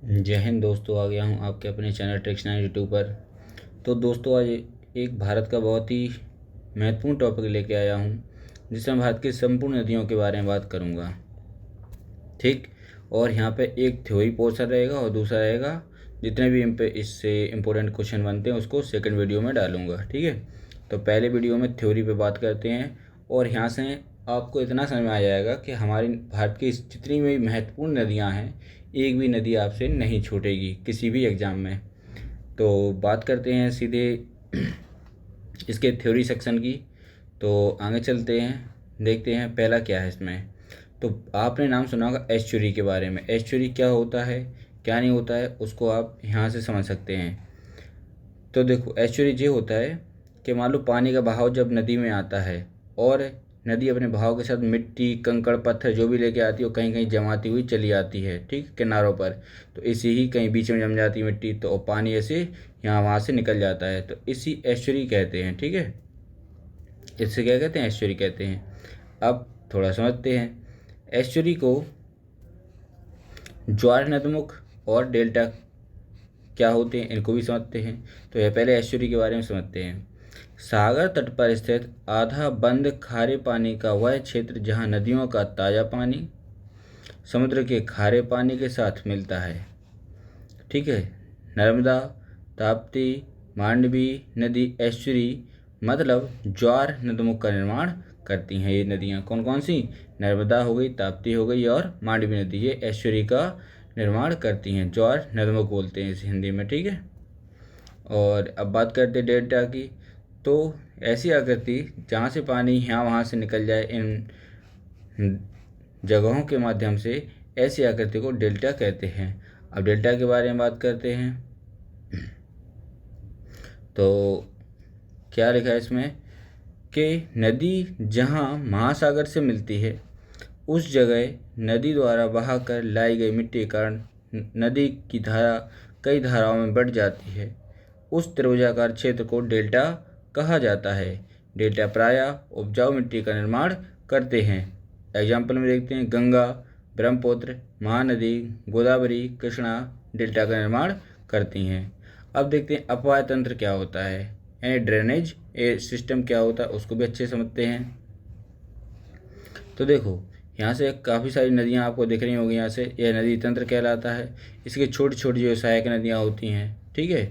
जय हिंद दोस्तों, आ गया हूँ आपके अपने चैनल ट्रिक्स 9 यूट्यूब पर। तो दोस्तों, आज एक भारत का बहुत ही महत्वपूर्ण टॉपिक लेके आया हूँ, जिसमें भारत की संपूर्ण नदियों के बारे में बात करूँगा। ठीक। और यहाँ पे एक थ्योरी पोर्शन रहेगा और दूसरा रहेगा जितने भी इससे इम्पोर्टेंट क्वेश्चन बनते हैं उसको सेकंड वीडियो में डालूंगा। ठीक है। तो पहले वीडियो में थ्योरी पे बात करते हैं और यहाँ से आपको इतना समझ में आ जाएगा कि हमारी भारत की जितनी भी महत्वपूर्ण नदियाँ हैं, एक भी नदी आपसे नहीं छूटेगी किसी भी एग्ज़ाम में। तो बात करते हैं सीधे इसके थ्योरी सेक्शन की। तो आगे चलते हैं, देखते हैं पहला क्या है इसमें। तो आपने नाम सुना होगा एस्चुरी के बारे में। एस्चुरी क्या होता है, क्या नहीं होता है, उसको आप यहाँ से समझ सकते हैं। तो देखो, एस्चुरी ये होता है कि मान लो पानी का बहाव जब नदी में आता है और नदी अपने बहाव के साथ मिट्टी, कंकड़, पत्थर जो भी लेके आती है वो कहीं कहीं जमाती हुई चली आती है। ठीक, किनारों पर। तो इसी ही कहीं बीच में जम जाती है मिट्टी, तो पानी ऐसे यहाँ वहाँ से निकल जाता है, तो इसी एस्चुरी कहते हैं। ठीक है, इससे क्या कहते हैं, एस्चुरी कहते हैं। अब थोड़ा समझते हैं एस्चुरी को। ज्वार नदमुख और डेल्टा क्या होते हैं, इनको भी समझते हैं। तो यह पहले एस्चुरी के बारे में समझते हैं। सागर तट पर स्थित आधा बंद खारे पानी का वह क्षेत्र जहां नदियों का ताज़ा पानी समुद्र के खारे पानी के साथ मिलता है। ठीक है। नर्मदा, ताप्ती, मांडवी नदी एस्चुरी मतलब ज्वार नदमुख का निर्माण करती हैं। ये नदियाँ कौन कौन सी, नर्मदा हो गई, ताप्ती हो गई और मांडवी नदी, ये एस्चुरी का निर्माण करती हैं। ज्वार नदमुख बोलते हैं इसे हिंदी में। ठीक है। और अब बात करते हैं डेल्टा की। तो ऐसी आकृति जहाँ से पानी यहाँ वहाँ से निकल जाए, इन जगहों के माध्यम से, ऐसी आकृति को डेल्टा कहते हैं। अब डेल्टा के बारे में बात करते हैं। तो क्या लिखा है इसमें कि नदी जहाँ महासागर से मिलती है उस जगह नदी द्वारा बहाकर लाई गई मिट्टी के कारण नदी की धारा कई धाराओं में बढ़ जाती है। उस त्रिभुजाकार क्षेत्र को डेल्टा कहा जाता है। डेल्टा प्रायः उपजाऊ मिट्टी का निर्माण करते हैं। एग्जाम्पल में देखते हैं, गंगा, ब्रह्मपुत्र, महानदी, गोदावरी, कृष्णा डेल्टा का निर्माण करती हैं। अब देखते हैं अपवाय तंत्र क्या होता है, यानी ड्रेनेज सिस्टम क्या होता है, उसको भी अच्छे समझते हैं। तो देखो, यहाँ से काफ़ी सारी नदियाँ आपको दिख रही होंगी। यहाँ से यह नदी तंत्र कहलाता है। इसकी छोटी छोटी जो सहायक नदियाँ होती हैं। ठीक है।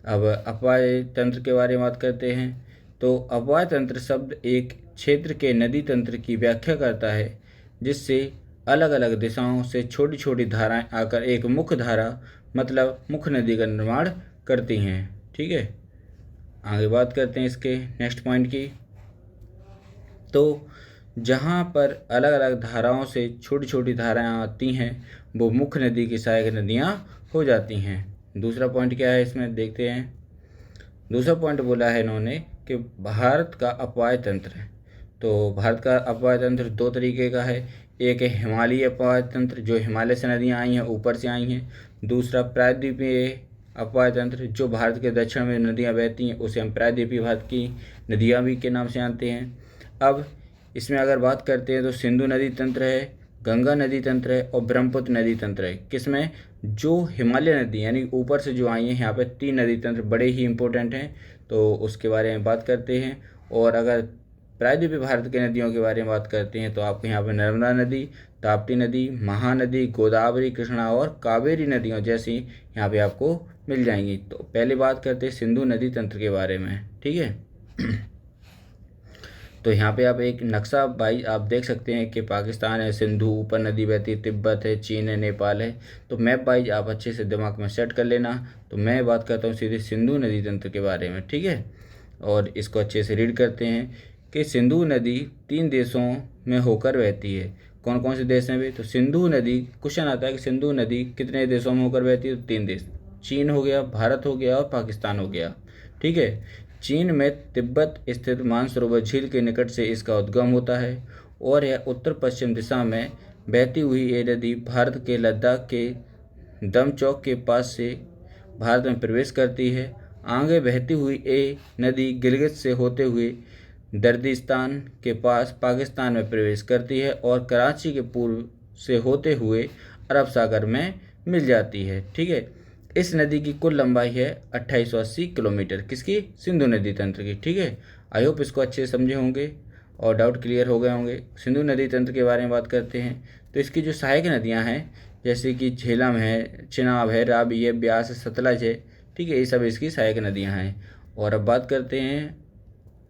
अब अपवाय तंत्र के बारे में बात करते हैं। तो अपवाय तंत्र शब्द एक क्षेत्र के नदी तंत्र की व्याख्या करता है जिससे अलग अलग दिशाओं से छोटी छोटी धाराएं आकर एक मुख्य धारा मतलब मुख्य नदी का निर्माण करती हैं। ठीक है। आगे बात करते हैं इसके नेक्स्ट पॉइंट की। तो जहाँ पर अलग अलग धाराओं से छोटी छोटी धाराएं आती हैं वो मुख्य नदी की सहायक नदियाँ हो जाती हैं। दूसरा पॉइंट क्या है इसमें देखते हैं। दूसरा पॉइंट बोला है इन्होंने कि भारत का अपवाय तंत्र। तो भारत का अपवाय तंत्र दो तरीके का है। एक है हिमालयी अपवाय तंत्र, जो हिमालय से नदियाँ आई हैं, ऊपर से आई हैं। दूसरा प्रायद्वीपीय अपवाय तंत्र, जो भारत के दक्षिण में नदियाँ बहती हैं, उसे हम प्रायद्वीपीय भारत की नदियाँ भी के नाम से जानते हैं। अब इसमें अगर बात करते हैं तो सिंधु नदी तंत्र है, गंगा नदी तंत्र है और ब्रह्मपुत्र नदी तंत्र है। किसमें, जो हिमालय नदी यानी ऊपर से जो आई हैं, यहाँ पे तीन नदी तंत्र बड़े ही इंपॉर्टेंट हैं, तो उसके बारे में बात करते हैं। और अगर प्रायद्वीपीय भारत की नदियों के बारे में बात करते हैं तो आपको यहाँ पर नर्मदा नदी, ताप्ती नदी, महानदी, गोदावरी, कृष्णा और कावेरी नदियों जैसी यहाँ पे आपको मिल जाएंगी। तो पहले बात करते हैं सिंधु नदी तंत्र के बारे में। ठीक है। तो यहाँ पे आप एक नक्शा भाई आप देख सकते हैं कि पाकिस्तान है, सिंधु, ऊपर नदी बहती है, तिब्बत है, चीन है, नेपाल है। तो मैप भाई आप अच्छे से दिमाग में सेट कर लेना। तो मैं बात करता हूँ सीधे सिंधु नदी तंत्र के बारे में। ठीक है। और इसको अच्छे से रीड करते हैं कि सिंधु नदी 3 देशों में होकर बहती है। कौन कौन से देश में भी, तो सिंधु नदी, क्वेश्चन आता है कि सिंधु नदी कितने देशों में होकर बहती है, तो 3 देश, चीन हो गया, भारत हो गया और पाकिस्तान हो गया। ठीक है। चीन में तिब्बत स्थित मानसरोवर झील के निकट से इसका उद्गम होता है और यह उत्तर पश्चिम दिशा में बहती हुई ये नदी भारत के लद्दाख के दमचौक के पास से भारत में प्रवेश करती है। आगे बहती हुई ये नदी गिलगित से होते हुए दर्दिस्तान के पास पाकिस्तान में प्रवेश करती है और कराची के पूर्व से होते हुए अरब सागर में मिल जाती है। ठीक है, इस नदी की कुल लंबाई है 2880 किलोमीटर, किसकी? सिंधु नदी तंत्र की। ठीक है, आई होप इसको अच्छे से समझे होंगे और डाउट क्लियर हो गए होंगे। सिंधु नदी तंत्र के बारे में बात करते हैं तो इसकी जो सहायक नदियां हैं जैसे कि झेलम है, चिनाब है, रावी है, ब्यास है, सतलज है। ठीक है, ये सब इसकी सहायक नदियां हैं। और अब बात करते हैं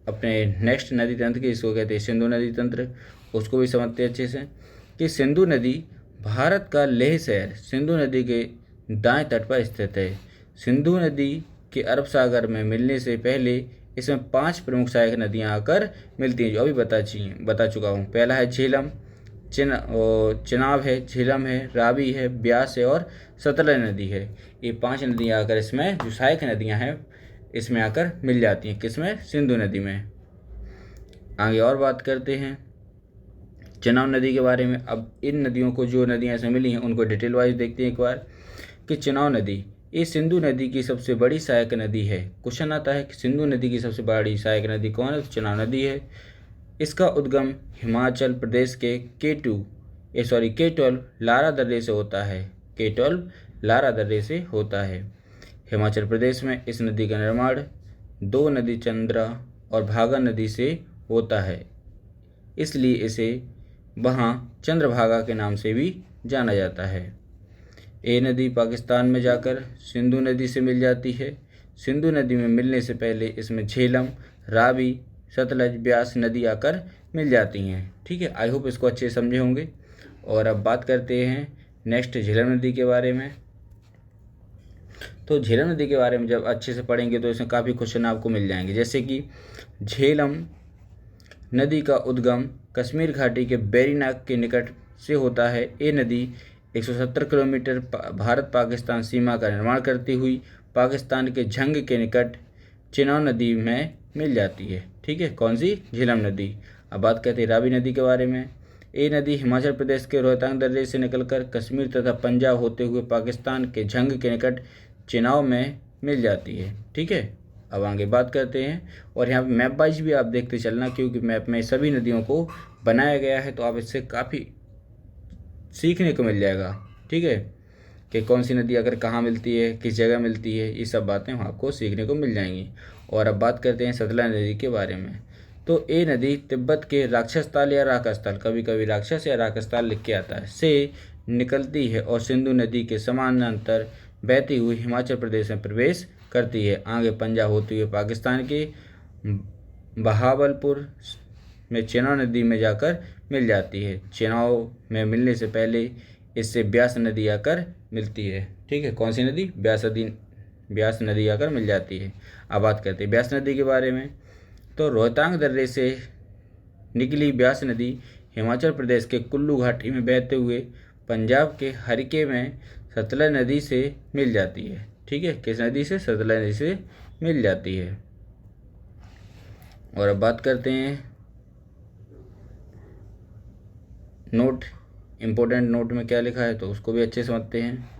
अपने नेक्स्ट नदी तंत्र की, इसको कहते हैं सिंधु नदी तंत्र। उसको भी समझते हैं अच्छे से कि सिंधु नदी भारत का लेह शहर सिंधु नदी के दाएं तट पर स्थित है। सिंधु नदी के अरब सागर में मिलने से पहले इसमें 5 प्रमुख सहायक नदियां आकर मिलती हैं, जो अभी बता चुका हूँ। पहला है झेलम, चिनाब है, झेलम है, रावी है, ब्यास है और सतलज नदी है। ये 5 नदियां आकर इसमें जो सहायक नदियां हैं इसमें आकर मिल जाती हैं, किसमें? सिंधु नदी में। आगे और बात करते हैं चिनाब नदी के बारे में। अब इन नदियों को, जो नदियां इसमें मिली हैं उनको डिटेल वाइज देखते हैं एक बार कि चिनाब नदी ये सिंधु नदी की सबसे बड़ी सहायक नदी है। क्वेश्चन आता है कि सिंधु नदी की सबसे बड़ी सहायक नदी कौन है? तो चिनाब नदी है। इसका उद्गम हिमाचल प्रदेश के K12 लारा दर्रे से होता है। K12 लारा दर्रे से होता है। हिमाचल प्रदेश में इस नदी का निर्माण 2 नदी चंद्रा और भागा नदी से होता है, इसलिए इसे वहाँ चंद्रभागा के नाम से भी जाना जाता है। ये नदी पाकिस्तान में जाकर सिंधु नदी से मिल जाती है। सिंधु नदी में मिलने से पहले इसमें झेलम, रावी, सतलज, ब्यास नदी आकर मिल जाती हैं। ठीक है, आई होप इसको अच्छे से समझे होंगे। और अब बात करते हैं नेक्स्ट झेलम नदी के बारे में। तो झेलम नदी के बारे में जब अच्छे से पढ़ेंगे तो इसमें काफ़ी क्वेश्चन आपको मिल जाएंगे, जैसे कि झेलम नदी का उद्गम कश्मीर घाटी के बैरीनाग के निकट से होता है। ये नदी 170 किलोमीटर भारत पाकिस्तान सीमा का निर्माण करती हुई पाकिस्तान के झंग के निकट चिनाब नदी में मिल जाती है। ठीक है, कौन सी? झेलम नदी। अब बात करते हैं रावी नदी के बारे में। ये नदी हिमाचल प्रदेश के रोहतांग दर्रे से निकलकर कश्मीर तथा पंजाब होते हुए पाकिस्तान के झंग के निकट चिनाब में मिल जाती है। ठीक है, अब आगे बात करते हैं और यहाँ पे मैप वाइज भी आप देखते चलना, क्योंकि मैप में सभी नदियों को बनाया गया है तो आप इससे काफ़ी सीखने को मिल जाएगा। ठीक है, कि कौन सी नदी अगर कहाँ मिलती है, किस जगह मिलती है, ये सब बातें आपको सीखने को मिल जाएंगी। और अब बात करते हैं सतलज नदी के बारे में। तो ये नदी तिब्बत के राक्षस ताल या राकस ताल, कभी कभी राक्षस या राकस ताल लिख के आता है, से निकलती है और सिंधु नदी के समानांतर बहती हुई हिमाचल प्रदेश में प्रवेश करती है। आगे पंजाब होते हुए पाकिस्तान के बहावलपुर में चिनाब नदी में जाकर मिल जाती है। चिनाब में मिलने से पहले इससे ब्यास नदी आकर मिलती है। ठीक है, कौन सी नदी? ब्यास नदी आकर मिल जाती है। अब बात करते हैं ब्यास नदी के बारे में। तो रोहतांग दर्रे से निकली ब्यास नदी हिमाचल प्रदेश के कुल्लू घाटी में बहते हुए पंजाब के हरिके में सतलज नदी से मिल जाती है। ठीक है, किस नदी से? सतलज नदी से मिल जाती है। और अब बात करते हैं नोट, इम्पोर्टेंट नोट में क्या लिखा है तो उसको भी अच्छे से समझते हैं।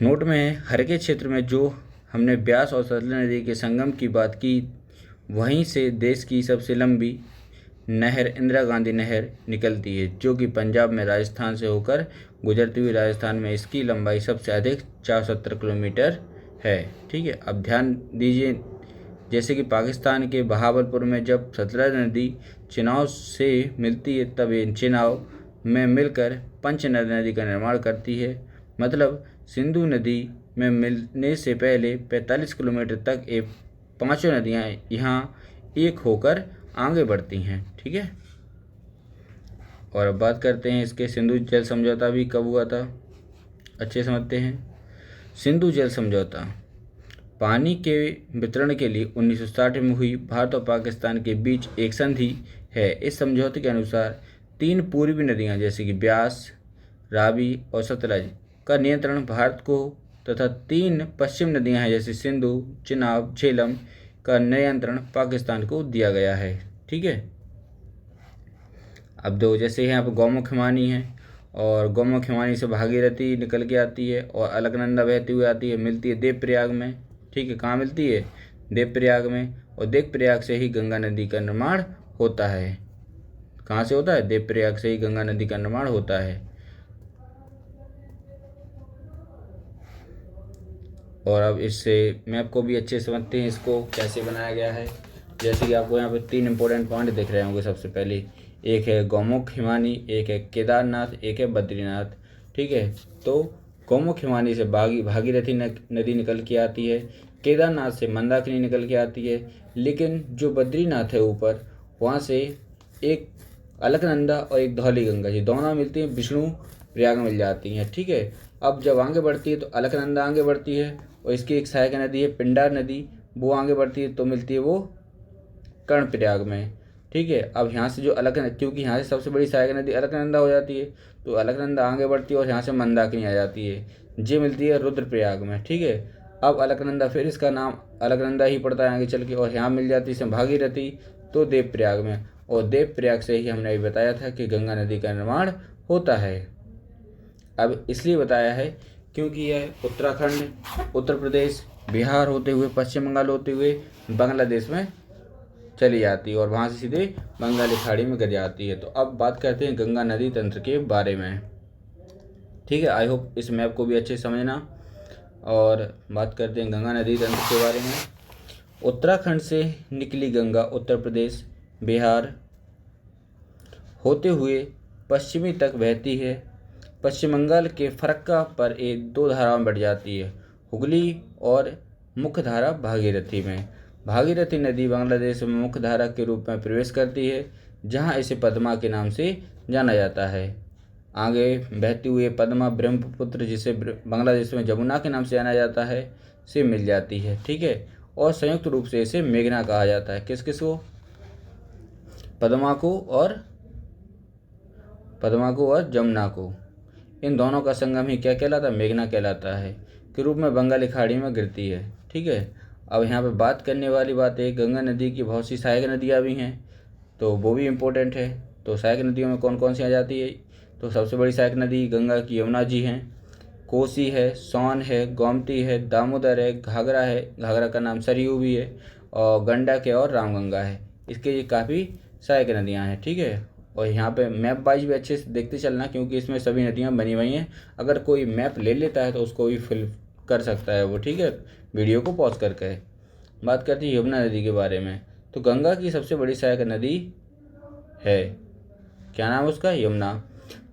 नोट में हरिके क्षेत्र में जो हमने ब्यास और सतलज नदी के संगम की बात की, वहीं से देश की सबसे लंबी नहर इंदिरा गांधी नहर निकलती है, जो कि पंजाब में राजस्थान से होकर गुजरती हुई राजस्थान में इसकी लंबाई सबसे अधिक 470 किलोमीटर है। ठीक है, अब ध्यान दीजिए, जैसे कि पाकिस्तान के बहावलपुर में जब सतलज नदी चिनाब से मिलती है तब ये चिनाब में मिलकर पंचनद नदी का निर्माण करती है। मतलब सिंधु नदी में मिलने से पहले 45 किलोमीटर तक ये पांचों नदियाँ यहाँ एक होकर आगे बढ़ती हैं। ठीक है, और अब बात करते हैं इसके सिंधु जल समझौता भी कब हुआ था, अच्छे समझते हैं। सिंधु जल समझौता पानी के वितरण के लिए 1960 में हुई भारत और पाकिस्तान के बीच एक संधि है। इस समझौते के अनुसार 3 पूर्वी नदियाँ जैसे कि ब्यास, रावी और सतलज का नियंत्रण भारत को तथा 3 पश्चिम नदियां हैं जैसे सिंधु, चिनाब, झेलम का नियंत्रण पाकिस्तान को दिया गया है। ठीक है, अब दो जैसे यहाँ पर गौमुख हिमानी है और गौमुख हिमानी से भागीरथी निकल के आती है और अलकनंदा बहती हुई आती है, मिलती है देवप्रयाग में। ठीक है, कहाँ मिलती है? देवप्रयाग में। और देवप्रयाग से ही गंगा नदी का निर्माण होता है। कहाँ से होता है? देवप्रयाग से ही गंगा नदी का निर्माण होता है। और अब इससे मैप को भी अच्छे से समझते हैं, इसको कैसे बनाया गया है। जैसे कि आपको यहाँ पे 3 इंपॉर्टेंट पॉइंट दिख रहे होंगे। सबसे पहले एक है गौमुख हिमानी, एक है केदारनाथ, एक है बद्रीनाथ। ठीक है, तो गौमुख हिमानी से भागीरथी नदी निकल के आती है, केदारनाथ से मंदाकिनी निकल के आती है, लेकिन जो बद्रीनाथ है ऊपर, वहाँ से एक अलकनंदा और एक धौली गंगा, ये दोनों मिलती हैं, विष्णु प्रयाग में मिल जाती हैं। ठीक है, अब जब आगे बढ़ती है तो अलकनंदा आगे बढ़ती है, और इसकी एक सहायक नदी है पिंडार नदी, वो आगे बढ़ती है तो मिलती है वो कर्णप्रयाग में। ठीक है, अब यहाँ से जो अलकनंदा, क्योंकि यहाँ से सबसे बड़ी सहायक नदी अलकनंदा हो जाती है, तो अलकनंदा आगे बढ़ती है और यहाँ से मंदाकिनी आ जाती है, ये मिलती है रुद्रप्रयाग में। ठीक है, अब अलकनंदा, फिर इसका नाम अलकनंदा ही पड़ता है आगे चल के, और यहाँ मिल जाती है भागीरथी, तो देवप्रयाग में। और देवप्रयाग से ही हमने अभी बताया था कि गंगा नदी का निर्माण होता है। अब इसलिए बताया है क्योंकि यह उत्तराखंड, उत्तर प्रदेश, बिहार होते हुए, पश्चिम बंगाल होते हुए बांग्लादेश में चली जाती है और वहाँ से सीधे बंगाली खाड़ी में गिर जाती है। तो अब बात करते हैं गंगा नदी तंत्र के बारे में। ठीक है, आई होप इस मैप को भी अच्छे से समझना। और बात करते हैं गंगा नदी तंत्र के बारे में। उत्तराखंड से निकली गंगा उत्तर प्रदेश, बिहार होते हुए पश्चिमी तक बहती है। पश्चिम बंगाल के फरक्का पर एक 2 धाराओं में बढ़ जाती है, हुगली और मुख्य धारा भागीरथी में। भागीरथी नदी बांग्लादेश में मुख्य धारा के रूप में प्रवेश करती है, जहां इसे पद्मा के नाम से जाना जाता है। आगे बहती हुई पद्मा ब्रह्मपुत्र, जिसे बांग्लादेश में जमुना के नाम से जाना जाता है, से मिल जाती है। ठीक है, और संयुक्त रूप से इसे मेघना कहा जाता है। किस किस को? पद्मा को और जमुना को। इन दोनों का संगम ही क्या कहलाता है? मेघना कहलाता है, के रूप में बंगाली खाड़ी में गिरती है। ठीक है, अब यहाँ पे बात करने वाली बात है, गंगा नदी की बहुत सी सहायक नदियाँ भी हैं, तो वो भी इम्पोर्टेंट है। तो सहायक नदियों में कौन कौन सी आ जाती है? तो सबसे बड़ी सहायक नदी गंगा की यमुना जी हैं, कोसी है, सोन है, गोमती है, दामोदर है, घाघरा है, घाघरा का नाम सरयू भी है, और गंडक है और रामगंगा है। इसके ये काफ़ी सहायक नदियाँ हैं। ठीक है, और यहाँ पे मैप वाइज भी अच्छे से देखते चलना, क्योंकि इसमें सभी नदियाँ बनी हुई हैं। अगर कोई मैप ले लेता है तो उसको भी फिल कर सकता है वो। ठीक है, वीडियो को पॉज करके। बात करते हैं यमुना नदी के बारे में। तो गंगा की सबसे बड़ी सहायक नदी है, क्या नाम है उसका? यमुना,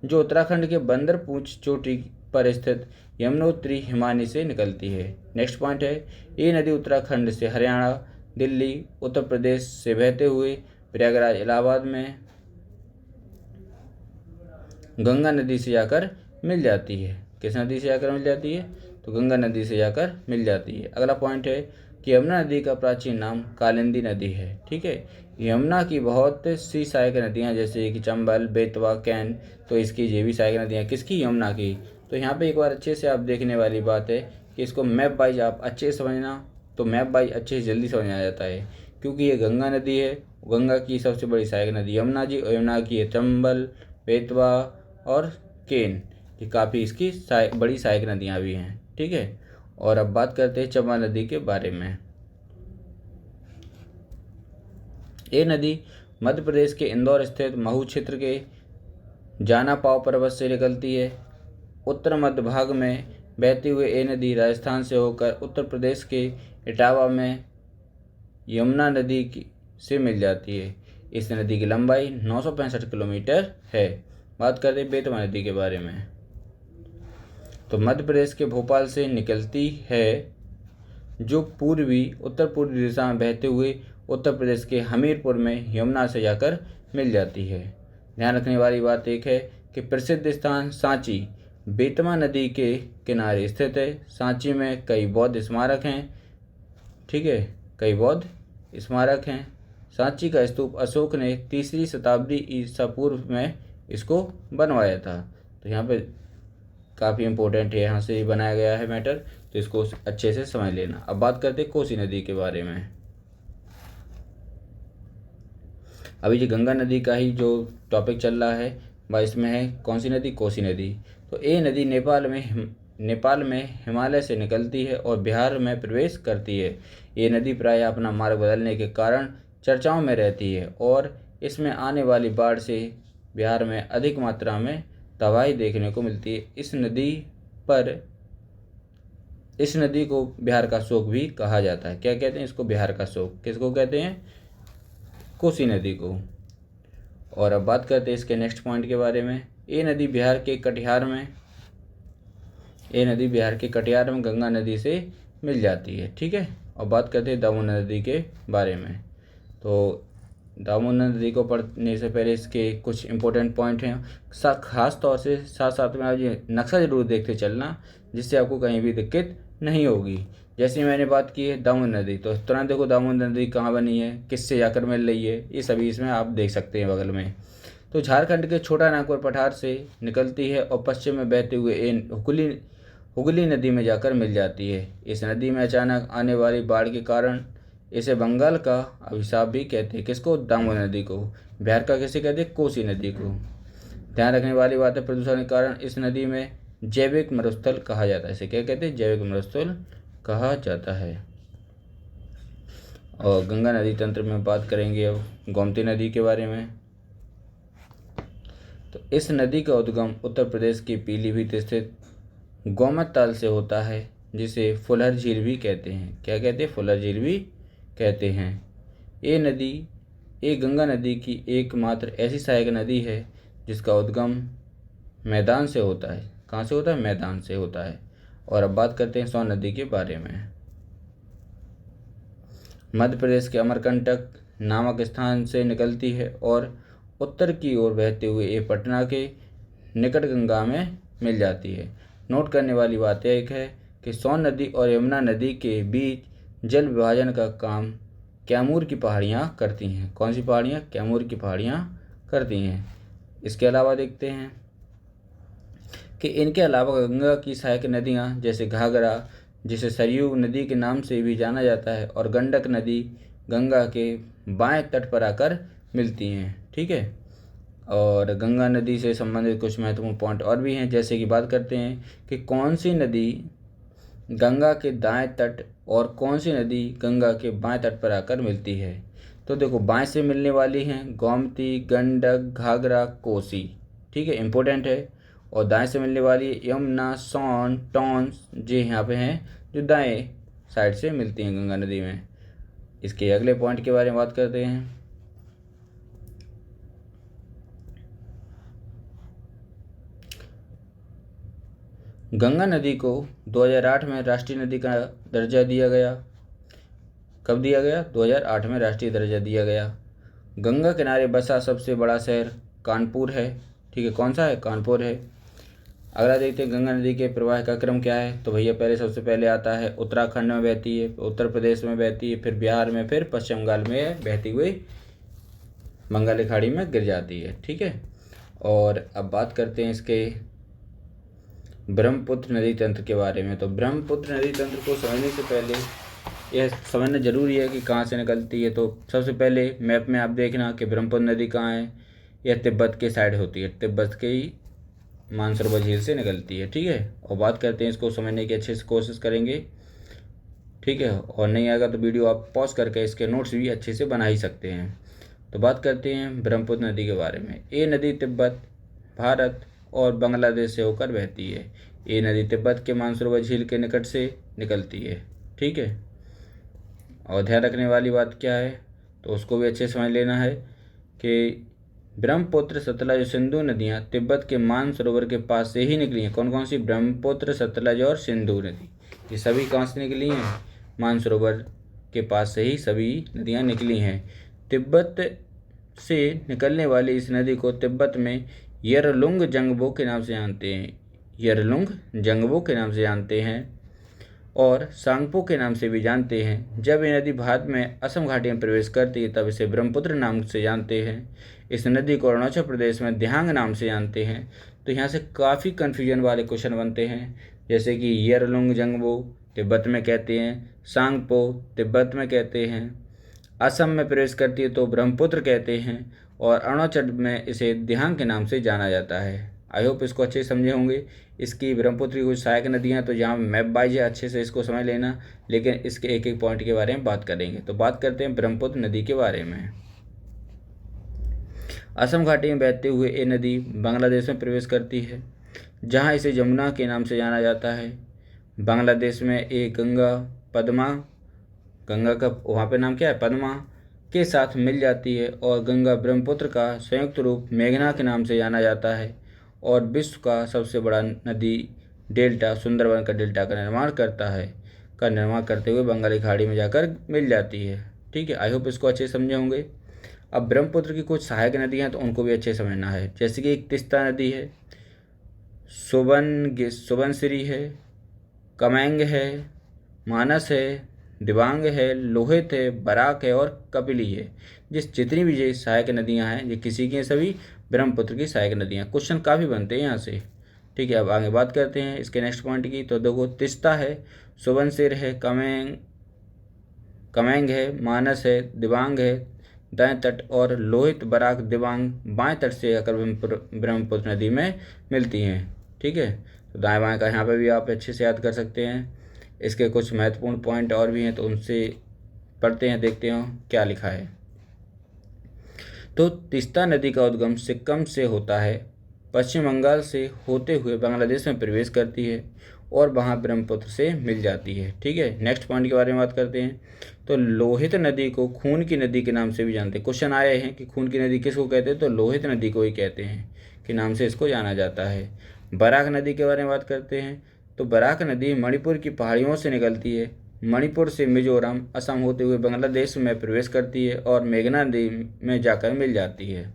जो उत्तराखंड के बंदरपूंछ चोटी पर स्थित यमुनोत्री हिमानी से निकलती है। नेक्स्ट पॉइंट है, ये नदी उत्तराखंड से हरियाणा, दिल्ली, उत्तर प्रदेश से बहते हुए प्रयागराज, इलाहाबाद में गंगा नदी से जाकर मिल जाती है। किस नदी से जाकर मिल जाती है? तो गंगा नदी से जाकर मिल जाती है। अगला पॉइंट है कि यमुना नदी का प्राचीन नाम कालिंदी नदी है। ठीक है, यमुना की बहुत सी सहायक नदियाँ, जैसे कि चंबल, बेतवा, कैन, तो इसकी ये भी सहायक नदियाँ किसकी? यमुना की। तो यहाँ पे एक बार अच्छे से आप देखने वाली बात है कि इसको मैप वाइज आप अच्छे से समझना, तो मैप वाइज अच्छे से जल्दी समझ आ जाता है, क्योंकि ये गंगा नदी है, गंगा की सबसे बड़ी सहायक नदी यमुना जी, और यमुना की है चंबल, बेतवा और केन, ये काफ़ी इसकी बड़ी सहायक नदियाँ भी हैं। ठीक है, और अब बात करते हैं चंबा नदी के बारे में। ये नदी मध्य प्रदेश के इंदौर स्थित महू क्षेत्र के जाना पाव पर्वत से निकलती है। उत्तर मध्य भाग में बहती हुई ये नदी राजस्थान से होकर उत्तर प्रदेश के इटावा में यमुना नदी से मिल जाती है। इस नदी की लंबाई 965 किलोमीटर है। बात करते हैं बेतवा नदी के बारे में। तो मध्य प्रदेश के भोपाल से निकलती है, जो उत्तर पूर्वी दिशा में बहते हुए उत्तर प्रदेश के हमीरपुर में यमुना से जाकर मिल जाती है। ध्यान रखने वाली बात एक है कि प्रसिद्ध स्थान सांची बेतवा नदी के किनारे स्थित है। सांची में कई बौद्ध स्मारक हैं। ठीक है, कई बौद्ध स्मारक हैं। सांची का स्तूप अशोक ने 3री शताब्दी ईसा पूर्व में इसको बनवाया था। तो यहाँ पे काफ़ी इम्पोर्टेंट है, यहाँ से ही बनाया गया है मैटर, तो इसको अच्छे से समझ लेना। अब बात करते हैं कोसी नदी के बारे में। अभी जो गंगा नदी का ही जो टॉपिक चल रहा है वह इसमें है कौन सी नदी? कोसी नदी। तो ये नदी नेपाल में नेपाल में हिमालय से निकलती है और बिहार में प्रवेश करती है। ये नदी प्रायः अपना मार्ग बदलने के कारण चर्चाओं में रहती है और इसमें आने वाली बाढ़ से बिहार में अधिक मात्रा में तबाही देखने को मिलती है। इस नदी को बिहार का शोक भी कहा जाता है। क्या कहते हैं इसको? बिहार का शोक। किसको कहते हैं? कोसी नदी को। और अब बात करते हैं इसके नेक्स्ट पॉइंट के बारे में। ये नदी बिहार के कटिहार में गंगा नदी से मिल जाती है। ठीक है। और बात करते हैं दामोदर नदी के बारे में। तो दामोदर नदी को पढ़ने से पहले इसके कुछ इंपॉर्टेंट पॉइंट हैं। खास तौर से साथ में आप ये नक्शा जरूर देखते चलना, जिससे आपको कहीं भी दिक्कत नहीं होगी। जैसे मैंने बात की है दामोदर नदी, तो तुरंत देखो दामोदर नदी कहाँ बनी है, किससे जाकर मिल रही है, ये सभी इसमें आप देख सकते हैं बगल में। तो झारखंड के छोटा नागपुर पठार से निकलती है और पश्चिम में बहते हुए हुगली नदी में जाकर मिल जाती है। इस नदी में अचानक आने वाली बाढ़ के कारण इसे बंगाल का अभिशाप भी कहते हैं। किसको? दामोदर नदी को। बिहार का किसे कहते हैं? कोसी नदी को। ध्यान रखने वाली बात है, प्रदूषण के कारण इस नदी में जैविक मरुस्थल कहा जाता है। इसे क्या कहते हैं? जैविक मरुस्थल कहा जाता है। और गंगा नदी तंत्र में बात करेंगे अब गोमती नदी के बारे में। तो इस नदी का उद्गम उत्तर प्रदेश के पीलीभीत स्थित गोमत ताल से होता है, जिसे फुलहर झील भी कहते हैं। क्या कहते हैं? फुलहर झील भी कहते हैं। ये गंगा नदी की एकमात्र ऐसी सहायक नदी है जिसका उद्गम मैदान से होता है। कहाँ से होता है? मैदान से होता है। और अब बात करते हैं सोन नदी के बारे में। मध्य प्रदेश के अमरकंटक नामक स्थान से निकलती है और उत्तर की ओर बहते हुए ये पटना के निकट गंगा में मिल जाती है। नोट करने वाली बात एक है कि सोन नदी और यमुना नदी के बीच जल विभाजन का काम कैमूर की पहाड़ियाँ करती हैं। कौन सी पहाड़ियाँ? कैमूर की पहाड़ियाँ करती हैं। इसके अलावा देखते हैं कि इनके अलावा गंगा की सहायक नदियाँ जैसे घाघरा, जिसे सरयू नदी के नाम से भी जाना जाता है, और गंडक नदी गंगा के बाएं तट पर आकर मिलती हैं। ठीक है। और गंगा नदी से संबंधित कुछ महत्वपूर्ण पॉइंट और भी हैं, जैसे कि बात करते हैं कि कौन सी नदी गंगा के दाएं तट और कौन सी नदी गंगा के बाएं तट पर आकर मिलती है। तो देखो, बाएं से मिलने वाली हैं गोमती, गंडक, घाघरा, कोसी। ठीक है, इंपॉर्टेंट है। और दाएं से मिलने वाली यमुना, सोन, टॉन्स, जो यहाँ पे हैं, जो दाएं साइड से मिलती हैं गंगा नदी में। इसके अगले पॉइंट के बारे में बात करते हैं। गंगा नदी को 2008 में राष्ट्रीय नदी का दर्जा दिया गया। कब दिया गया? 2008 में राष्ट्रीय दर्जा दिया गया। गंगा किनारे बसा सबसे बड़ा शहर कानपुर है। ठीक है, कौन सा है? कानपुर है। अगला देखते हैं गंगा नदी के प्रवाह का क्रम क्या है। तो भैया पहले सबसे पहले आता है उत्तराखंड में बहती है, उत्तर प्रदेश में बहती है, फिर बिहार में, फिर पश्चिम बंगाल में बहती हुई बंगाली खाड़ी में गिर जाती है। ठीक है। और अब बात करते हैं इसके ब्रह्मपुत्र नदी तंत्र के बारे में। तो ब्रह्मपुत्र नदी तंत्र को समझने से पहले यह समझना जरूरी है कि कहाँ से निकलती है। तो सबसे पहले मैप में आप देखना कि ब्रह्मपुत्र नदी कहाँ है। यह तिब्बत के साइड होती है, तिब्बत के ही मानसरोवर झील से निकलती है। ठीक है। और बात करते हैं, इसको समझने की अच्छे से कोशिश करेंगे। ठीक है। और नहीं आएगा तो वीडियो आप पॉज करके इसके नोट्स भी अच्छे से बना ही सकते हैं। तो बात करते हैं ब्रह्मपुत्र नदी के बारे में। ये नदी तिब्बत, भारत और बांग्लादेश से होकर बहती है। ये नदी तिब्बत के मानसरोवर झील के निकट से निकलती है। ठीक है। और ध्यान रखने वाली बात क्या है, तो उसको भी अच्छे समझ लेना है कि ब्रह्मपुत्र, सतलज और सिंधु नदियाँ तिब्बत के मानसरोवर के पास से ही निकली हैं। कौन कौन सी? ब्रह्मपुत्र, सतलज और सिंधु नदी, ये सभी कहाँ से निकली हैं? मानसरोवर के पास से ही सभी नदियाँ निकली हैं। तिब्बत से निकलने वाली इस नदी को तिब्बत में यरलुंग जंगबो के नाम से जानते हैं। यरलुंग जंगबो के नाम से जानते हैं और सांगपो के नाम से भी जानते हैं। जब ये नदी भारत में असम घाटी में प्रवेश करती है तब इसे ब्रह्मपुत्र नाम से जानते हैं। इस नदी को अरुणाचल प्रदेश में दिहांग नाम से जानते हैं। तो यहाँ से काफ़ी कन्फ्यूजन वाले क्वेश्चन बनते हैं, जैसे कि यरलुंग जंगबो तिब्बत में कहते हैं, सांगपो तिब्बत में कहते हैं, असम में प्रवेश करती है तो ब्रह्मपुत्र कहते हैं, और अरुणाचल में इसे दिहांग के नाम से जाना जाता है। आई होप इसको अच्छे से समझे होंगे। इसकी ब्रह्मपुत्र की कुछ सहायक नदियाँ, तो यहाँ मैप वाइज है, अच्छे से इसको समझ लेना, लेकिन इसके एक एक पॉइंट के बारे में बात करेंगे। तो बात करते हैं ब्रह्मपुत्र नदी के बारे में। असम घाटी में बहते हुए ये नदी बांग्लादेश में प्रवेश करती है, जहाँ इसे यमुना के नाम से जाना जाता है। बांग्लादेश में एक गंगा का वहाँ पे नाम क्या है, पद्मा के साथ मिल जाती है, और गंगा ब्रह्मपुत्र का संयुक्त रूप मेघना के नाम से जाना जाता है, और विश्व का सबसे बड़ा नदी डेल्टा सुंदरबन का डेल्टा का निर्माण करते हुए बंगाली खाड़ी में जाकर मिल जाती है। ठीक है, आई होप इसको अच्छे से समझे होंगे। अब ब्रह्मपुत्र की कुछ सहायक नदियाँ हैं, तो उनको भी अच्छे से समझना है। जैसे कि एक तिस्ता नदी है, सुबनसिरी है, कमेंग है, मानस है, दिबांग है, लोहित है, बराक है और कपिली है। जितनी भी ये सहायक नदियां हैं, ये किसी की हैं, सभी ब्रह्मपुत्र की सहायक नदियां। क्वेश्चन काफ़ी बनते हैं यहाँ से। ठीक है, अब आगे बात करते हैं इसके नेक्स्ट पॉइंट की। तो देखो, तिस्ता है, सुबनसिर है, कमेंग है, मानस है, दिबांग है दाएं तट, और लोहित, बराक, दिबांग बाएं तट से आकर ब्रह्मपुत्र नदी में मिलती हैं। ठीक है, तो दाएं बाएं का यहाँ पे भी आप अच्छे से याद कर सकते हैं। इसके कुछ महत्वपूर्ण पॉइंट और भी हैं, तो उनसे पढ़ते हैं, देखते हैं क्या लिखा है। तो तिस्ता नदी का उद्गम सिक्किम से होता है, पश्चिम बंगाल से होते हुए बांग्लादेश में प्रवेश करती है, और वहाँ ब्रह्मपुत्र से मिल जाती है। ठीक है, नेक्स्ट पॉइंट के बारे में बात करते हैं। तो लोहित नदी को खून की नदी के नाम से भी जानते हैं। क्वेश्चन आए हैं कि खून की नदी किसको कहते हैं, तो लोहित नदी को ही कहते हैं, के नाम से इसको जाना जाता है। बराक नदी के बारे में बात करते हैं। तो बराक नदी मणिपुर की पहाड़ियों से निकलती है, मणिपुर से मिजोरम, असम होते हुए बांग्लादेश में प्रवेश करती है, और मेघना नदी में जाकर मिल जाती है।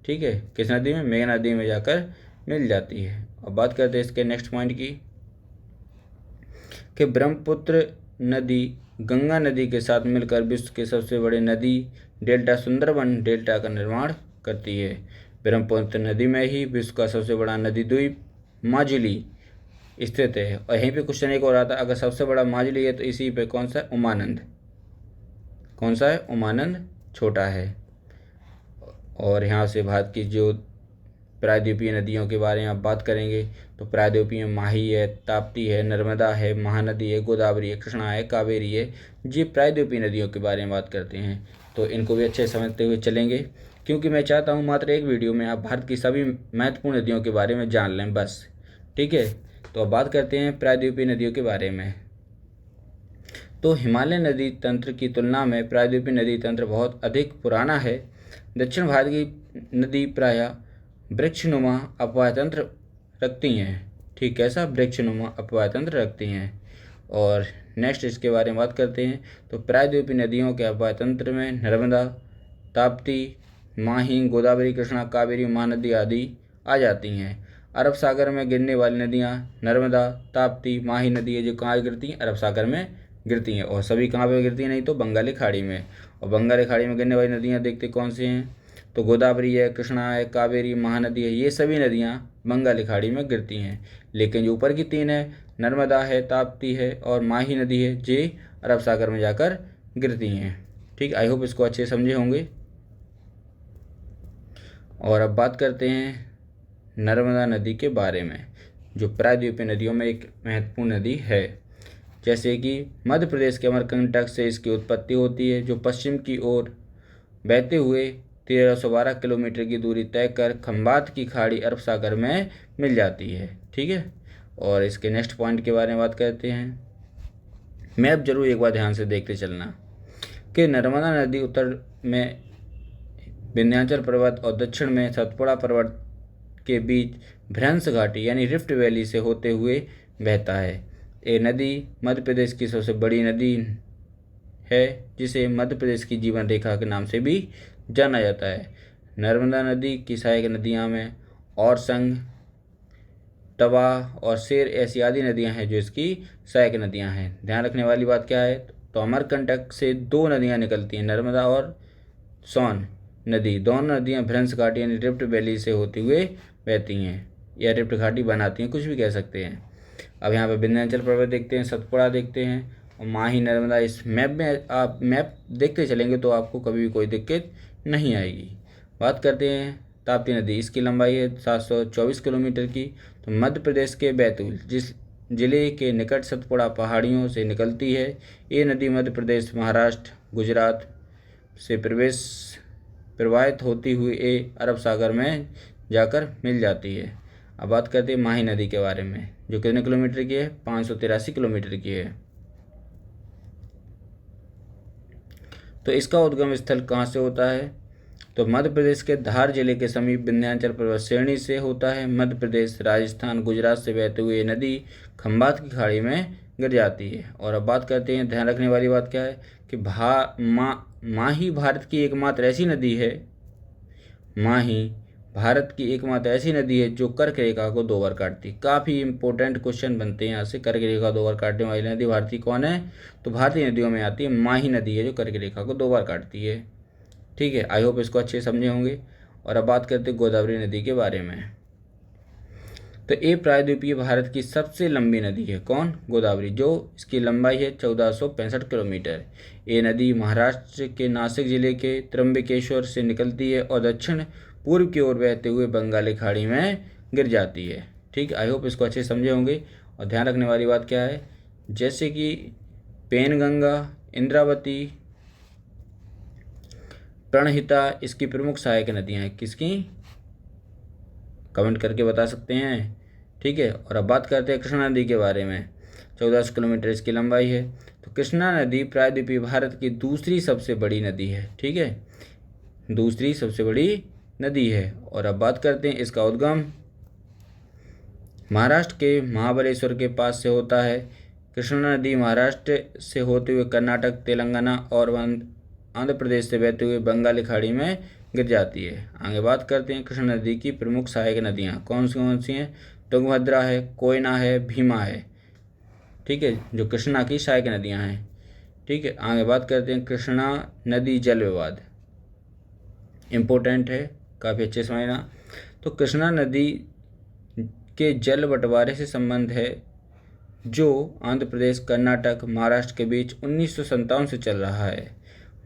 ठीक है, किस नदी में, मेघना नदी में जाकर मिल जाती है। अब बात करते हैं इसके नेक्स्ट पॉइंट की, कि ब्रह्मपुत्र नदी गंगा नदी के साथ मिलकर विश्व के सबसे बड़े नदी डेल्टा सुंदरबन डेल्टा का निर्माण करती है। ब्रह्मपुत्र नदी में ही विश्व का सबसे बड़ा नदी द्वीप माजुली स्थित है। और यहीं पे क्वेश्चन एक और आता है, अगर सबसे बड़ा माजुली है तो इसी पे कौन सा है, उमानंद। कौन सा है, उमानंद छोटा है। और यहाँ से भारत की जो प्रायद्वीपीय नदियों के बारे में आप बात करेंगे, तो प्रायद्वीपीय में माही है, ताप्ती है, नर्मदा है, महानदी है, गोदावरी है, कृष्णा है, कावेरी है। ये प्रायद्वीपीय नदियों के बारे में बात करते हैं, तो इनको भी अच्छे समझते हुए चलेंगे, क्योंकि मैं चाहता हूँ मात्र एक वीडियो में आप भारत की सभी महत्वपूर्ण नदियों के बारे में जान लें बस। ठीक है, तो अब बात करते हैं प्रायद्वीपीय नदियों के बारे में। तो हिमालय नदी तंत्र की तुलना में प्रायद्वीपीय नदी तंत्र बहुत अधिक पुराना है। दक्षिण भारत की नदी प्रायः वृक्षनुमा अपवाह तंत्र रखती हैं। ठीक, कैसा, वृक्षनुमा अपवाह तंत्र रखती हैं। और नेक्स्ट इसके बारे में बात करते हैं। तो प्रायद्वीपीय नदियों के अपवाह तंत्र में नर्मदा, ताप्ती, माही, गोदावरी, कृष्णा, कावेरी, महानदी आदि आ जाती हैं। अरब सागर में गिरने वाली नदियाँ नर्मदा, ताप्ती, माही नदी है, जो कहाँ गिरती हैं, अरब सागर में गिरती हैं। और सभी कहाँ पे गिरती हैं, नहीं तो बंगाली खाड़ी में। और बंगाली खाड़ी में गिरने वाली नदियाँ देखते कौन सी हैं, तो गोदावरी है, कृष्णा है, कावेरी, महानदी है। ये सभी नदियाँ बंगाली खाड़ी में गिरती हैं। लेकिन जो ऊपर की तीन है, नर्मदा है, ताप्ती है और माही नदी है, ये अरब सागर में जाकर गिरती हैं। ठीक, आई होप इसको अच्छे समझे होंगे। और अब बात करते हैं नर्मदा नदी के बारे में, जो प्रायद्वीपीय नदियों में एक महत्वपूर्ण नदी है। जैसे कि मध्य प्रदेश के अमरकंटक से इसकी उत्पत्ति होती है, जो पश्चिम की ओर बहते हुए 1312 किलोमीटर की दूरी तय कर खंबात की खाड़ी अरब सागर में मिल जाती है। ठीक है, और इसके नेक्स्ट पॉइंट के बारे में बात करते हैं। मैप जरूर एक बार ध्यान से देखते चलना, कि नर्मदा नदी उत्तर में विंध्याचल पर्वत और दक्षिण में सतपुड़ा पर्वत के बीच भ्रंश घाटी यानी रिफ्ट वैली से होते हुए बहता है। ये नदी मध्य प्रदेश की सबसे बड़ी नदी है, जिसे मध्य प्रदेश की जीवन रेखा के नाम से भी जाना जाता है। नर्मदा नदी की सहायक नदियाँ में और संग, तवा और शेर ऐसी आदि नदियाँ हैं जो इसकी सहायक नदियाँ हैं। ध्यान रखने वाली बात क्या है, तो अमरकंटक से दो नदियाँ निकलती हैं, नर्मदा और सोन नदी। दोनों नदियाँ भ्रंश घाटी यानी रिफ्ट वैली से होते हुए बहती हैं, या रिफ्ट घाटी बनाती हैं, कुछ भी कह सकते हैं। अब यहाँ पे विंध्याचल पर्वत देखते हैं, सतपुड़ा देखते हैं और माही, नर्मदा। इस मैप में आप मैप देखते चलेंगे तो आपको कभी भी कोई दिक्कत नहीं आएगी। बात करते हैं ताप्ती नदी, इसकी लंबाई है 724 किलोमीटर की। तो मध्य प्रदेश के बैतूल जिले के निकट सतपुड़ा पहाड़ियों से निकलती है। ये नदी मध्य प्रदेश, महाराष्ट्र, गुजरात से प्रवाहित होती हुई अरब सागर में जाकर मिल जाती है। अब बात करते हैं माही नदी के बारे में, जो कितने किलोमीटर की है? 583 किलोमीटर की है। तो इसका उद्गम स्थल कहाँ से होता है? तो मध्य प्रदेश के धार जिले के समीप विंध्याचल पर्वत श्रेणी से होता है। मध्य प्रदेश, राजस्थान, गुजरात से बहते हुए नदी खंभात की खाड़ी में गिर जाती है। और अब बात करते हैं, ध्यान रखने वाली बात क्या है कि माही भारत की एकमात्र ऐसी नदी है, माही भारत की एकमात्र ऐसी नदी है जो कर्क रेखा को 2 बार काटती। काफ़ी इंपॉर्टेंट क्वेश्चन बनते हैं यहाँ से। कर्क रेखा 2 बार काटने वाली नदी भारतीय कौन है? तो भारतीय नदियों में आती है माही नदी है जो कर्क रेखा को 2 बार काटती है। ठीक है, आई होप इसको अच्छे समझे होंगे। और अब बात करते हैं गोदावरी नदी के बारे में। तो ये प्रायद्वीपीय भारत की सबसे लंबी नदी है। कौन? गोदावरी, जो इसकी लंबाई है 1465 किलोमीटर। ये नदी महाराष्ट्र के नासिक जिले के त्र्यंबकेश्वर से निकलती है और दक्षिण पूर्व की ओर बहते हुए बंगाली खाड़ी में गिर जाती है। ठीक, आई होप इसको अच्छे समझे होंगे। और ध्यान रखने वाली बात क्या है, जैसे कि पेनगंगा, इंद्रावती, प्रणहिता इसकी प्रमुख सहायक नदियाँ हैं। किसकी? कमेंट करके बता सकते हैं। ठीक है, और अब बात करते हैं कृष्णा नदी के बारे में। 14 किलोमीटर इसकी लंबाई है। तो कृष्णा नदी प्रायद्वीपीय भारत की दूसरी सबसे बड़ी नदी है। ठीक है, दूसरी सबसे बड़ी नदी है। और अब बात करते हैं इसका उद्गम महाराष्ट्र के महाबलेश्वर के पास से होता है। कृष्णा नदी महाराष्ट्र से होते हुए कर्नाटक, तेलंगाना और आंध्र प्रदेश से बहते हुए बंगाली खाड़ी में गिर जाती है। आगे बात करते हैं कृष्णा नदी की प्रमुख सहायक नदियाँ कौन सी हैं? तुंगभद्रा है, कोयना है, भीमा है। ठीक है, जो कृष्णा की सहायक नदियाँ हैं। ठीक है, आगे बात करते हैं कृष्णा नदी जल विवाद, इम्पोर्टेंट है, काफ़ी अच्छे समझना। तो कृष्णा नदी के जल बंटवारे से संबंध है जो आंध्र प्रदेश, कर्नाटक, महाराष्ट्र के बीच 1957 से चल रहा है।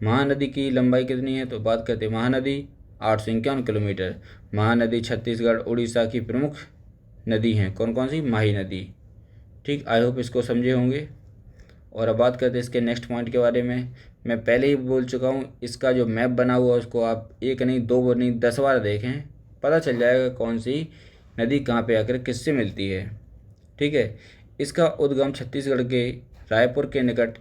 महानदी की लंबाई कितनी है? तो बात करते हैं महानदी 851 किलोमीटर। महानदी छत्तीसगढ़, उड़ीसा की प्रमुख नदी हैं। कौन कौन सी? माही नदी। ठीक, आई होप इसको समझे होंगे। और अब बात करते हैं इसके नेक्स्ट पॉइंट के बारे में। मैं पहले ही बोल चुका हूँ, इसका जो मैप बना हुआ है उसको आप 1 नहीं 2 नहीं 10 बार देखें, पता चल जाएगा कौन सी नदी कहाँ पे आकर किससे मिलती है। ठीक है, इसका उद्गम छत्तीसगढ़ के रायपुर के निकट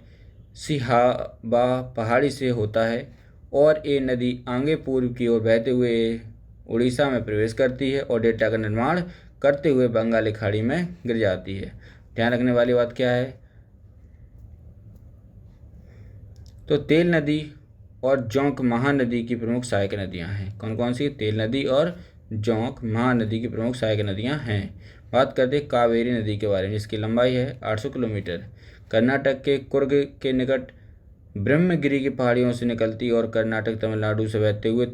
सिहाबा पहाड़ी से होता है और ये नदी आगे पूर्व की ओर बहते हुए उड़ीसा में प्रवेश करती है और डेल्टा का निर्माण करते हुए बंगाली खाड़ी में गिर जाती है। ध्यान रखने वाली बात क्या है? तो तेल नदी और जोंक महानदी की प्रमुख सहायक नदियां हैं। कौन कौन सी? तेल नदी और जोंक महानदी की प्रमुख सहायक नदियां हैं। बात करते हैं कावेरी नदी के बारे में, जिसकी लंबाई है 800 किलोमीटर। कर्नाटक के कुर्ग के निकट ब्रह्मगिरी की पहाड़ियों से निकलती और कर्नाटक, तमिलनाडु से बहते हुए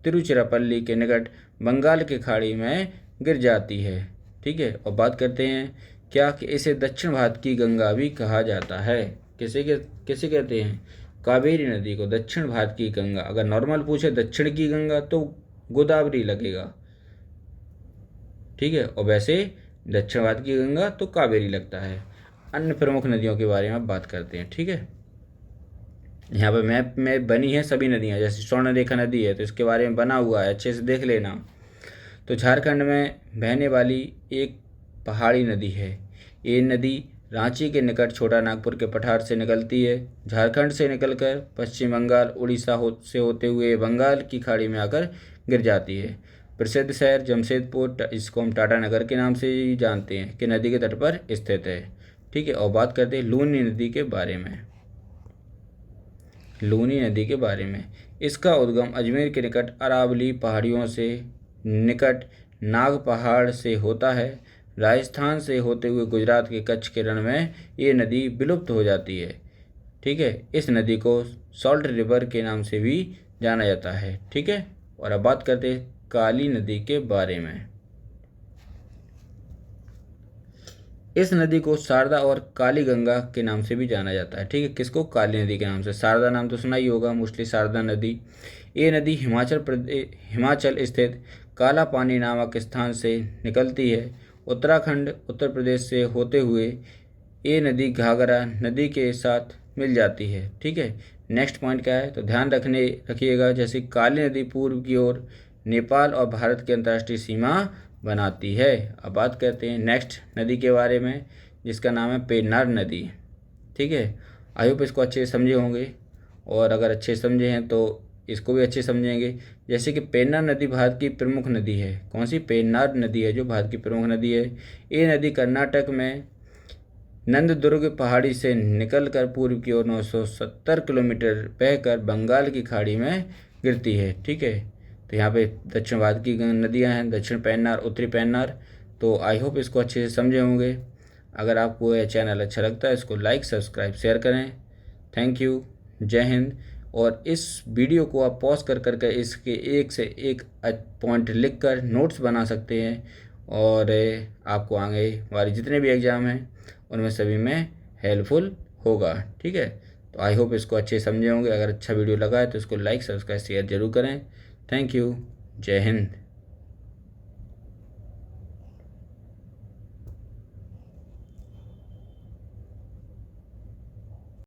तिरुचिरापल्ली के निकट बंगाल की खाड़ी में गिर जाती है। ठीक है, और बात करते हैं क्या कि इसे दक्षिण भारत की गंगा भी कहा जाता है। किसे कहते हैं? कावेरी नदी को दक्षिण भारत की गंगा। अगर नॉर्मल पूछे दक्षिण की गंगा तो गोदावरी लगेगा। ठीक है, और वैसे दक्षिण भारत की गंगा तो कावेरी लगता है। अन्य प्रमुख नदियों के बारे में अब बात करते हैं। ठीक है, यहाँ पर मैप में बनी है सभी नदियाँ, जैसे स्वर्णरेखा नदी है तो इसके बारे में बना हुआ है, अच्छे से देख लेना। तो झारखंड में बहने वाली एक पहाड़ी नदी है। ये नदी रांची के निकट छोटा नागपुर के पठार से निकलती है। झारखंड से निकलकर पश्चिम बंगाल, उड़ीसा से होते हुए बंगाल की खाड़ी में आकर गिर जाती है। प्रसिद्ध शहर जमशेदपुर, इसको हम टाटा नगर के नाम से ही जानते हैं, कि नदी के तट पर स्थित है। ठीक है, और बात करते हैं लूनी नदी के बारे में। लूनी नदी के बारे में, इसका उद्गम अजमेर के निकट अरावली पहाड़ियों से निकट नाग पहाड़ से होता है। राजस्थान से होते हुए गुजरात के कच्छ के रण में ये नदी विलुप्त हो जाती है। ठीक है, इस नदी को सॉल्ट रिवर के नाम से भी जाना जाता है। ठीक है, और अब बात करते हैं काली नदी के बारे में। इस नदी को शारदा और काली गंगा के नाम से भी जाना जाता है। ठीक है, किसको? काली नदी के नाम से। शारदा नाम तो सुना ही होगा मोस्टली, शारदा नदी। ये नदी हिमाचल स्थित काला पानी नामक स्थान से निकलती है। उत्तराखंड उत्तर प्रदेश से होते हुए ये नदी घाघरा नदी के साथ मिल जाती है। ठीक है, नेक्स्ट पॉइंट क्या है? तो ध्यान रखिएगा, जैसे काली नदी पूर्व की ओर नेपाल और भारत की अंतर्राष्ट्रीय सीमा बनाती है। अब बात करते हैं नेक्स्ट नदी के बारे में, जिसका नाम है पेन्नार नदी। ठीक है, आई होप इसको अच्छे से समझे होंगे, और अगर अच्छे समझे हैं तो इसको भी अच्छे समझेंगे। जैसे कि पेन्नार नदी भारत की प्रमुख नदी है। कौन सी? पेन्नार नदी है जो भारत की प्रमुख नदी है। ये नदी कर्नाटक में नंददुर्ग पहाड़ी से निकलकर पूर्व की ओर 970 किलोमीटर बहकर बंगाल की खाड़ी में गिरती है। ठीक है, तो यहाँ पे दक्षिण भारत की नदियाँ हैं, दक्षिण पेन्नार, उत्तरी पेन्नार। तो आई होप इसको अच्छे से समझे होंगे। अगर आपको यह चैनल अच्छा लगता है इसको लाइक, सब्सक्राइब, शेयर करें। थैंक यू, जय हिंद। और इस वीडियो को आप पॉज कर करके इसके एक से एक पॉइंट लिख कर नोट्स बना सकते हैं, और आपको आगे वाले जितने भी एग्ज़ाम हैं उनमें सभी में हेल्पफुल होगा। ठीक है, तो आई होप इसको अच्छे समझे होंगे। अगर अच्छा वीडियो लगा है तो इसको लाइक, सब्सक्राइब, शेयर जरूर करें। थैंक यू, जय हिंद।